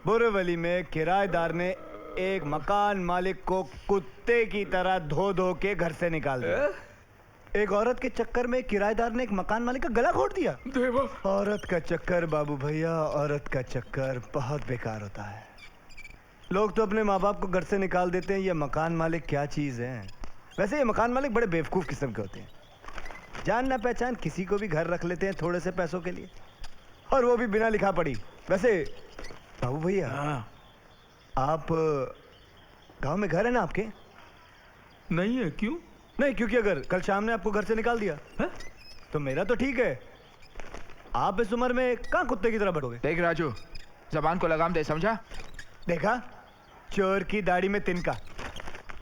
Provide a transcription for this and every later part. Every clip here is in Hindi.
बोरीवली में किराएदार ने एक मकान मालिक को कुत्ते की तरह धो धो के घर से निकाल दिया। एक औरत के चक्कर में किराएदार ने एक मकान मालिक का गला घोट दिया। औरत का चक्कर बाबू भैया, औरत का चक्कर बहुत बेकार होता है। लोग तो अपने माँ बाप को घर से निकाल देते हैं, ये मकान मालिक क्या चीज है। वैसे ये मकान मालिक बड़े बेवकूफ किस्म के होते हैं, जान ना पहचान किसी को भी घर रख लेते हैं थोड़े से पैसों के लिए, और वो भी बिना लिखा पढ़ी। वैसे बाबू भैया, आप गांव में घर है ना आपके? नहीं है। क्यों नहीं? क्योंकि अगर कल शाम ने आपको घर से निकाल दिया है? तो मेरा तो ठीक है, आप इस उम्र में कहाँ कुत्ते की तरह बढ़ोगे। देख राजू, जबान को लगाम दे, समझा? देखा, चोर की दाढ़ी में तिनका।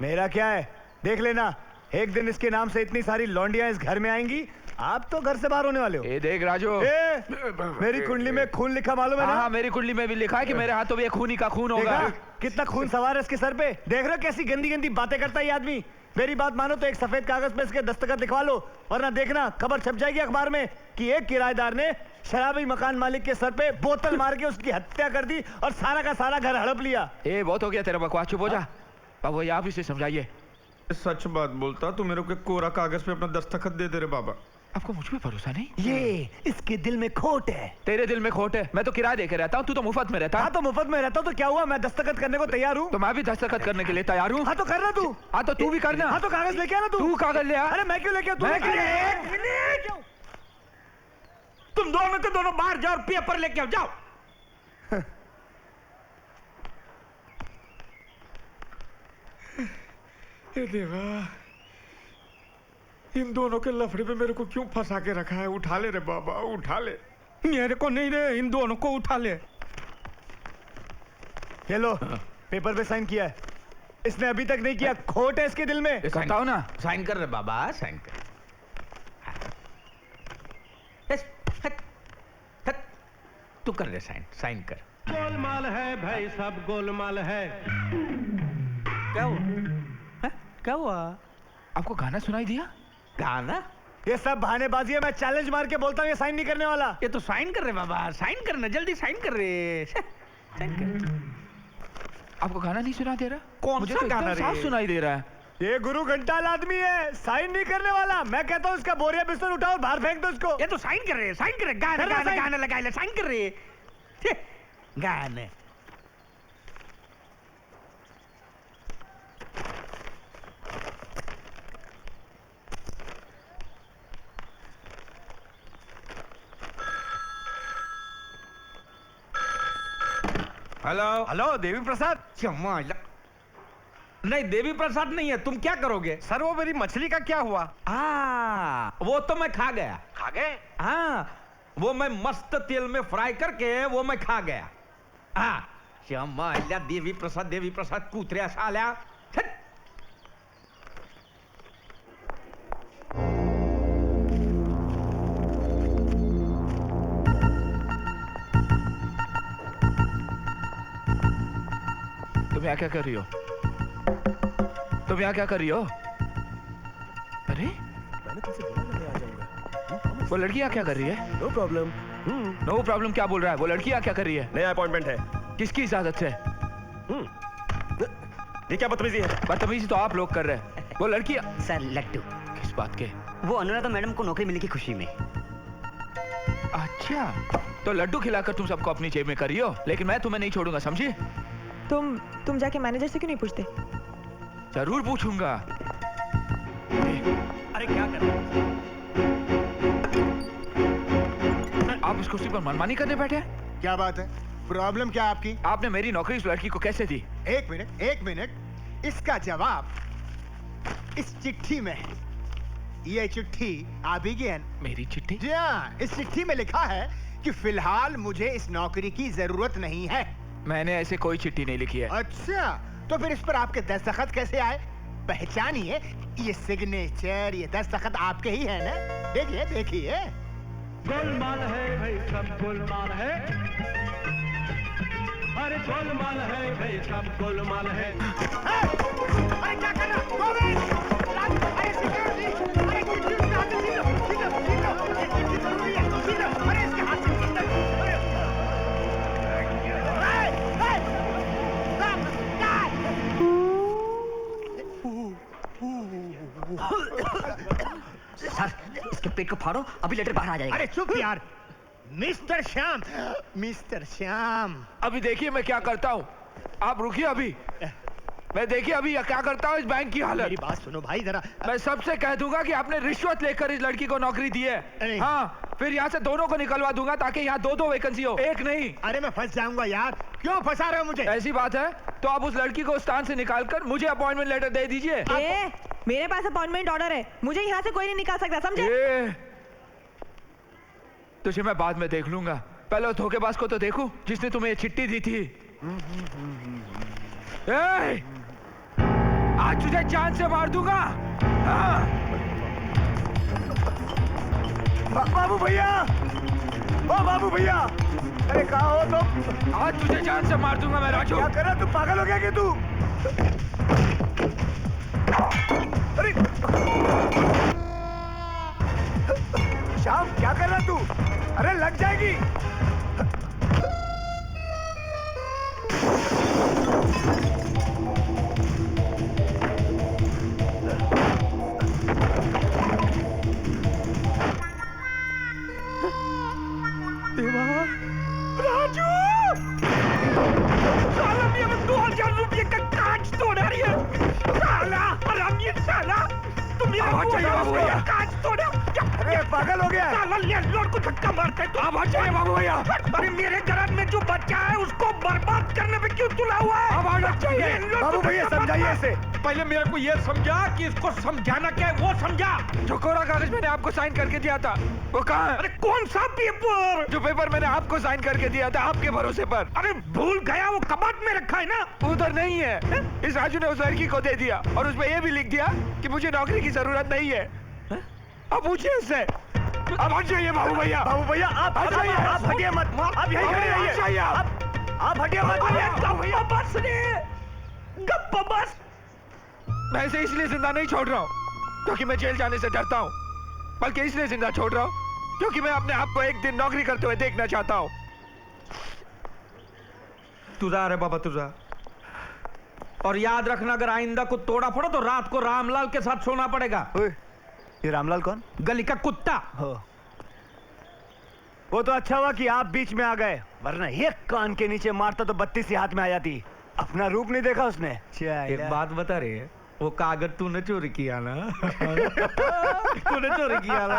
मेरा क्या है, देख लेना, एक दिन इसके नाम से इतनी सारी लौंडियां इस घर में आएंगी, आप तो घर से बाहर होने वाले हो। ए देख राजू, मेरी कुंडली में खून लिखा मालूम है ना? हाँ, मेरी कुंडली में भी लिखा है कि मेरे हाथों में खूनी का खून होगा। कितना खून सवार है इसके सर पे, देख रहे हो कैसी गंदी गंदी बातें करता है ये आदमी। मेरी बात मानो तो एक सफेद कागज पे इसके दस्तखत लिखवा लो, वरना देखना खबर छप जाएगी अखबार में कि एक किराएदार ने शराबी मकान मालिक के सर पे बोतल मार के उसकी हत्या कर दी और सारा का सारा घर हड़प लिया। ए बहुत हो गया तेरा बकवास, चुप हो जा। बाबू आप इसे समझाइए। सच बात बोलता तू मेरे को कोरा कागज पे अपना दस्तखत दे दे रे बाबा। आपको मुझ पे भरोसा नहीं? ये इसके दिल में खोट है। तेरे दिल में खोट है? मैं तो किराया देके रहता हूँ, तू तो मुफ्त में रहता है। हाँ तो मुफ्त में रहता हूँ तो क्या हुआ, मैं दस्तखत करने को तैयार हूँ। तो मैं भी दस्तखत करने के लिए तैयार हूँ। हाँ तो करना तू। हाँ तो तू भी करना। हाँ तो कागज लेके आना तू कागज ले आ। अरे मैं क्यों लेके आऊँ, तू लेके आ। तुम दोनों के दोनों बाहर जाओ और पेपर लेके आओ, जाओ। ये देवा, इन दोनों के लफड़े पे मेरे को क्यों फंसा के रखा है। उठा ले रे बाबा, उठा ले। मेरे को नहीं रे, इन दोनों को उठा ले। ये लो, पेपर पे साइन किया है, इसने अभी तक नहीं किया। खोट है इसके दिल में। करता हूँ ना। साइन कर रे बाबा, साइन कर। तू कर ले साइन, साइन कर। गोलमाल है भाई, सब गोलमाल है। क्या हुआ? क्या हुआ? आपको गाना सुनाई दिया? गाना? ये सब बहानेबाजी है, मैं चैलेंज मार के बोलता हूँ ये साइन नहीं करने वाला। ये तो साइन कर रहे बाबा, साइन करना, जल्दी साइन कर रहे। साइन कर। आपको गाना नहीं सुना दे रहा? कौन सा गाना साफ सुनाई दे रहा है। ये गुरु घंटाल आदमी है, साइन नहीं करने वाला। मैं कहता हूँ इसका बोरिया बिस्तर उठाओ और बाहर फेंक दो इसको। ये तो साइन कर रहे, साइन कर रहे। गाना गाना गाना लगा ले, साइन कर रहे। गाने। Hello hello, Devi Prasad. नहीं, देवी प्रसाद नहीं है। तुम क्या करोगे? सर वो मेरी मछली का क्या हुआ? वो तो मैं खा गया। खा गए? हाँ, वो मैं मस्त तेल में फ्राई करके वो मैं खा गया। हाँ, श्यामाल्या, देवी प्रसाद कुत्र्या साल्या। तुम यहाँ क्या कर रही हो? तुम यहाँ क्या कर रही हो? अरे मैंने तुमसे बोला ना मैं आ जाऊंगा। वो लड़की यहाँ क्या कर रही है? No problem. नो प्रॉब्लम क्या बोल रहा है? वो लड़की यहाँ क्या कर रही है? नया अपॉइंटमेंट है। किसकी इजाजत से? ये क्या बदतमीजी है? बदतमीजी तो आप लोग कर रहे हैं। वो लड़की सर लट्टू, किस बात के? वो अनुराधा मैडम को नौकरी मिली की खुशी में। अच्छा, तो लड्डू खिलाकर तुम सबको अपनी जेब में करी हो, लेकिन मैं तुम्हें नहीं छोड़ूंगा, समझी? तुम जाके मैनेजर से क्यों नहीं पूछते? जरूर पूछूंगा। अरे क्या कर रहे हो? आप इस कुर्सी पर मनमानी करने बैठे? क्या बात है? प्रॉब्लम क्या आपकी? आपने मेरी नौकरी इस लड़की को कैसे दी? एक मिनट, इसका जवाब इस चिट्ठी में है। ये चिट्ठी आप ही की है? मेरी चिट्ठी? जी हाँ, इस चिट्ठी में लिखा है कि फिलहाल मुझे इस नौकरी की जरूरत नहीं है। मैंने ऐसे कोई चिट्ठी नहीं लिखी है। अच्छा, तो फिर इस पर आपके दस्तखत कैसे आए? पहचानिए, ये सिग्नेचर, ये दस्तखत आपके ही है ना? देखिए। गोलमाल है भाई, सब गोलमाल है। अरे गोलमाल है भाई, सब गोलमाल है। अरे क्या कर रहा? अरे सिक्योरिटी, अरे कुछ अरे इसके हाथ से पेट को फाड़ो, अभी लेटर बाहर आ जाएगा। अरे चुप यार, मिस्टर श्याम, मिस्टर श्याम। अभी देखिए मैं क्या करता हूँ, आप रुकिए अभी। मैं देखिए अभी क्या करता हूँ इस बैंक की हालत। मेरी बात सुनो भाई जरा। मैं सबसे कह दूंगा कि आपने रिश्वत लेकर इस लड़की को नौकरी दी है। हाँ, फिर यहाँ से दोनों को निकलवा दूंगा ताकि यहाँ दो वैकेंसी हो, एक नहीं। अरे मैं फंस जाऊंगा यार, क्यों फंसा रहे हो मुझे? ऐसी बात है तो आप उस लड़की को स्थान से निकालकर मुझे अपॉइंटमेंट लेटर दे दीजिए। मेरे पास अपॉइंटमेंट ऑर्डर है, मुझे यहाँ से कोई नहीं निकाल सकता, समझे? तुझे मैं बाद में देख लूंगा, पहले उस धोखेबाज को तो देखूं जिसने तुम्हें ये चिट्ठी दी थी। आज तुझे जान से मार दूंगा। बाबू भैया, ओ बाबू भैया, अरे कहाँ हो तुम? आज तुझे जान से मार दूंगा मैं राजू। क्या कर रहा, तू पागल हो गया क्या तू? अरे श्याम, क्या कर रहा तू? अरे लग जाएगी। राजू! साला मेरे 2000 रुपये का कांच तोड़ा रही है। साला हरामी साला, तुम मेरे 2000 रुपये का कांच तोड़ा। अरे पागल हो गया। साला लैंडलॉर्ड को धक्का मारता है। अब हट जाइए बाबू भैया। अरे मेरे घर में जो बच्चा है उसको बर्बाद करने पे क्यों तुला हुआ है? अब हट जाइए बाबू भैया, समझाइए इसे। पहले मेरे को ये समझा कि इसको समझाना क्या है वो समझा। जो कोरा कागज मैंने आपको साइन करके दिया था वो कहाँ है? अरे कौन सा पेपर? जो पेपर मैंने आपको साइन करके दिया था आपके भरोसे पर। अरे भूल गया, वो कबाड़ में रखा है ना। उधर नहीं है। इस राजू ने उस लड़की को दे दिया और उसमें ये भी लिख दिया कि मुझे नौकरी की जरूरत नहीं है। अब पूछिए इससे। अब हट जाइए बाबू भैया। बाबू भैया, आप हटिए, आप हटिए मत, आप यहीं खड़े रहिए। आप हटिए मत। गप्पा बस रे, गप्पा बस। मैं इसे इसलिए जिंदा नहीं छोड़ रहा हूँ क्योंकि मैं जेल जाने से डरता हूँ, बल्कि इसलिए जिंदा छोड़ रहा हूँ क्योंकि मैं अपने आप को एक दिन नौकरी करते हुए देखना चाहता हूँ। तुझा रे बाबा तुझा। और याद रखना, अगर आइंदा को तोड़ा फोड़ा तो रात को रामलाल के साथ सोना पड़ेगा। ये रामलाल कौन? गली का कुत्ता। हो, वो तो अच्छा हुआ कि आप बीच में आ गए, वरना एक कान के नीचे मारता तो 32 ही हाथ में आ जाती। अपना रूप नहीं देखा उसने। एक बात बता रहे, वो कागज तूने चोरी किया ना? तूने चोरी किया ना?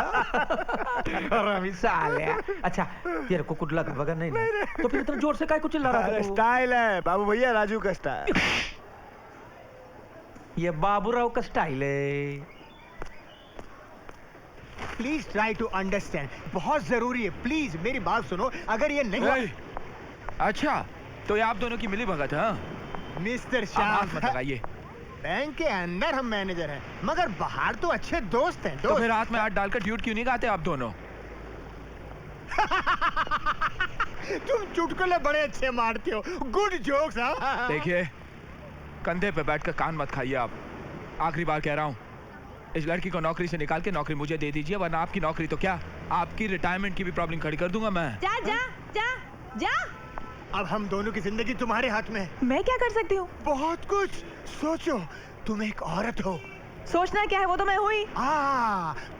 हरामी साले। अच्छा, तेरे को कुछ लगा वगैरह नहीं ना? तो फिर इतना जोर से काय कुछ चिल्ला रहा था? स्टाइल है बाबू भैया, राजू का स्टाइल। ये बाबूराव का स्टाइल है। प्लीज ट्राई टू अंडरस्टैंड, बहुत जरूरी है। प्लीज मेरी बात सुनो, अगर ये नहीं। अच्छा, तो ये आप दोनों की मिली भगत है? मिस्टर आप हाथ मत श्याम, लगाइए। बैंक के अंदर हम मैनेजर हैं, मगर बाहर तो अच्छे दोस्त हैं। तो फिर हाथ में हाथ डालकर ड्यूट क्यों नहीं गाते आप दोनों? तुम चुटकुले बड़े अच्छे मारते हो, गुड जोक्स। देखिए, कंधे पे बैठकर कान मत खाइए आप। आखिरी बार कह रहा हूँ, इस लड़की को नौकरी से निकाल के नौकरी मुझे दे दीजिए, वरना आपकी नौकरी तो क्या, आपकी रिटायरमेंट की भी प्रॉब्लम खड़ी कर दूंगा मैं। जा जा जा जा। अब हम दोनों की जिंदगी तुम्हारे हाथ में है। मैं क्या कर सकती हूँ? बहुत कुछ सोचो, तुम एक औरत हो। सोचना क्या है, वो तो मैं हुई।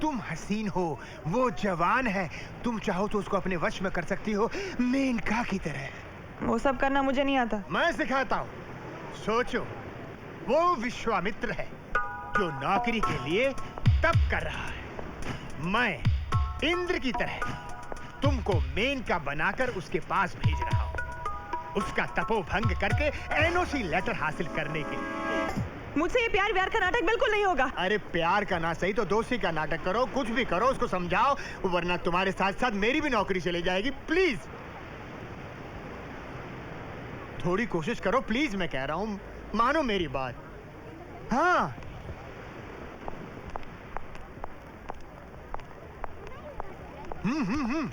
तुम हसीन हो, वो जवान है। तुम चाहो तो उसको अपने वश में कर सकती हो, मेनका की तरह। वो सब करना मुझे नहीं आता। मैं सिखाता हूँ। सोचो, वो विश्वामित्र है जो नौकरी के लिए तप कर रहा है। मैं इंद्र की तरह तुमको मेनका बनाकर उसके पास भेज रहा हूँ, उसका तपोभंग करके एनओसी लेटर हासिल करने के लिए। मुझसे ये प्यार व्यार का नाटक बिल्कुल नहीं होगा। अरे प्यार का ना सही तो दोस्ती का नाटक करो, कुछ भी करो, उसको समझाओ, वरना तुम्हारे साथ साथ मेरी भी नौकरी चली जाएगी। प्लीज थोड़ी कोशिश करो, प्लीज, मैं कह रहा हूं, मानो मेरी बात। हाँ, हम्म।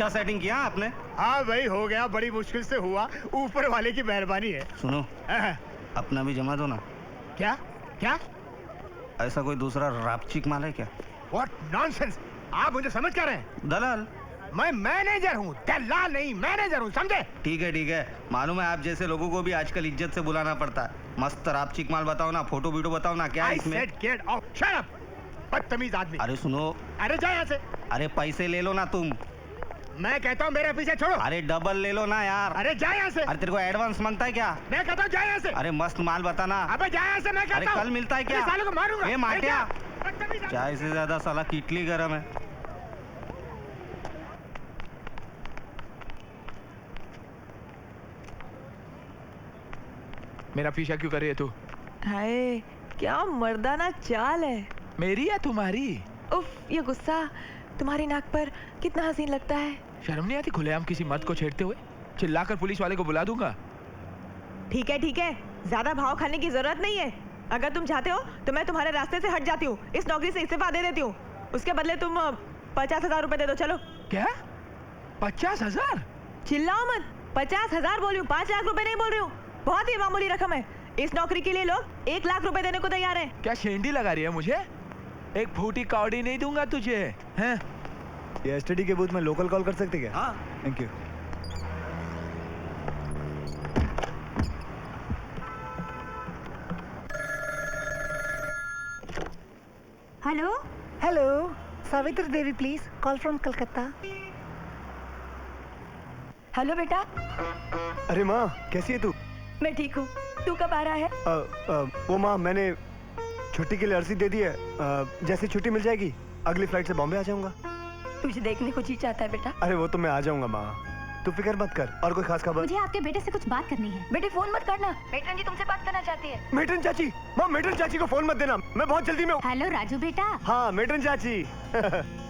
सेटिंग किया आपने? हाँ भाई हो गया, बड़ी मुश्किल से हुआ, ऊपर वाले की मेहरबानी है। सुनो, हाँ, अपना भी जमा दो ना। क्या क्या? ऐसा कोई दूसरा रापचिक माल है क्या? What nonsense! आप मुझे समझ क्या रहे हैं? दलाल? मैं मैनेजर हूँ, दलाल नहीं, मैनेजर हूँ, समझे? ठीक है, मालूम है आप जैसे लोगों को भी आजकल इज्जत से बुलाना पड़ता है। मस्त रापचिक माल बताओ ना, फोटो वीडियो बताओ ना, क्या है I इसमें? said get out, shut up! बदतमीज आदमी। अरे सुनो, अरे जा यहाँ से। अरे पैसे ले लो ना तुम। मैं कहता हूँ मेरे पीछे छोड़ो। अरे डबल ले लो ना यार। अरे जा यहाँ से। अरे तेरे को एडवांस मांगता है क्या? मैं कहता हूँ जा यहाँ से। अरे मस्त माल बताना। अबे जा यहाँ से, मैं कहता अरे हूँ। कल मिलता है क्या? अरे सालों को मारूंगा। ये माटिया। बदतमीज आदमी। चाय से ज्यादा साला किटली गरम है। मेरा पीछा क्यों कर रही है तू? हाय क्या मर्दाना चाल है। मेरी या तुम्हारी? उफ, ये गुस्सा तुम्हारी नाक पर कितना हसीन लगता है। शर्म नहीं आती खुलेआम किसी मर्द को छेड़ते हुए? चिल्लाकर पुलिस वाले को बुला दूंगा। ठीक है, ज्यादा भाव खाने की जरूरत नहीं है। अगर तुम चाहते हो तो मैं तुम्हारे रास्ते से हट जाती हूँ, इस नौकरी से इस्तीफा दे देती हूँ। उसके बदले तुम 50,000 रुपए दे दो। चलो। क्या? 50,000? चिल्लाओ मत, 50,000 बोल रही हूँ, 5 लाख रुपए नहीं बोल रही हूँ। बहुत ही मामूली रकम है। इस नौकरी के लिए लोग 1 लाख रुपए देने को तैयार हैं। क्या शेंडी लगा रही है मुझे? एक फूटी कौड़ी नहीं दूंगा तुझे, हैं? ये एसटीडी के बूथ में लोकल कॉल कर सकते क्या? हाँ। Thank you. Hello hello, Savitri Devi please, call from Calcutta. Hello बेटा। अरे माँ, कैसी है तू? मैं ठीक हूँ, तू कब आ रहा है? वो माँ, मैंने छुट्टी के लिए अर्जी दे दी है। जैसे छुट्टी मिल जाएगी अगली फ्लाइट से बॉम्बे आ जाऊंगा। तुझे देखने को जी चाहता है बेटा। अरे वो तो मैं आ जाऊंगा माँ, तू फिक्र मत कर। और कोई खास खबर? मुझे आपके बेटे से कुछ बात करनी है। बेटे फोन मत करना, मेट्रन जी तुमसे बात करना चाहती है। मेट्रन चाची? माँ मेट्रन चाची को फोन मत देना, मैं बहुत जल्दी में हूँ। हेलो राजू बेटा। हाँ मेट्रन चाची।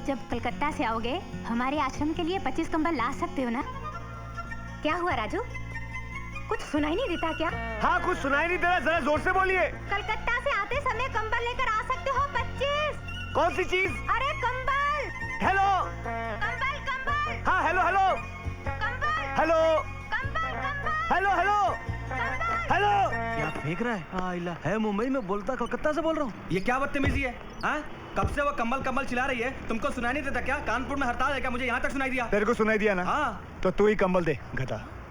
जब कलकत्ता से आओगे हमारे आश्रम के लिए 25 कंबल ला सकते हो ना? क्या हुआ राजू, कुछ सुनाई नहीं देता क्या? हाँ कुछ सुनाई नहीं दे रहा, जरा जोर से बोलिए। कलकत्ता से आते समय कंबल लेकर आ सकते हो 25। कौन सी चीज? अरे कंबल। हेलो। कंबल कंबल। हाँ हेलो हेलो कंबल। हेलो कंबल कंबल। Hello hello hello. क्या फेंक रहा है? आइला है मुंबई में, बोलता कलकत्ता से बोल रहा हूँ। ये क्या बदतमीजी है? हाँ? कब से वो कम्बल कम्बल चिल्ला रही है, तुमको सुनाई नहीं देता क्या? कानपुर में हड़ताल है क्या? मुझे यहाँ तक सुनाई दिया। तेरे को सुनाई दिया ना? हाँ। तो तू ही कंबल दे गधा।